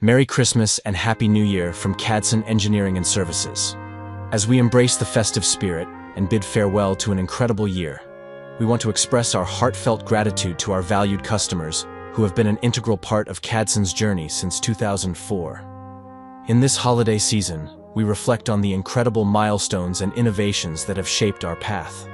Merry Christmas and Happy New Year from CADSON Engineering and Services. As we embrace the festive spirit and bid farewell to an incredible year, we want to express our heartfelt gratitude to our valued customers who have been an integral part of CADSON's journey since 2004. In this holiday season, we reflect on the incredible milestones and innovations that have shaped our path.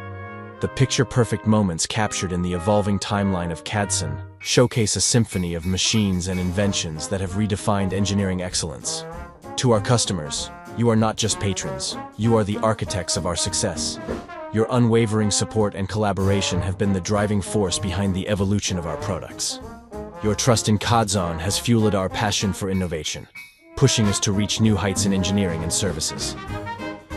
The picture-perfect moments captured in the evolving timeline of CADSON showcase a symphony of machines and inventions that have redefined engineering excellence. To our customers, you are not just patrons, you are the architects of our success. Your unwavering support and collaboration have been the driving force behind the evolution of our products. Your trust in CADSON has fueled our passion for innovation, pushing us to reach new heights in engineering and services.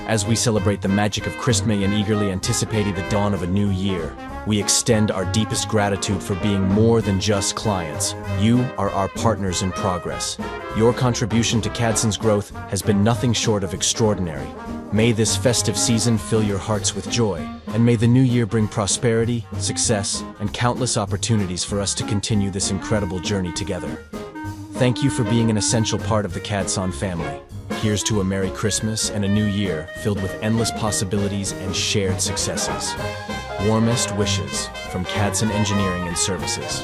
As we celebrate the magic of Christmas and eagerly anticipating the dawn of a new year, we extend our deepest gratitude for being more than just clients. You are our partners in progress. Your contribution to CADSON's growth has been nothing short of extraordinary. May this festive season fill your hearts with joy, and may the new year bring prosperity, success, and countless opportunities for us to continue this incredible journey together. Thank you for being an essential part of the CADSON family. Here's to a Merry Christmas and a new year filled with endless possibilities and shared successes. Warmest wishes from CADSON Engineering and Services.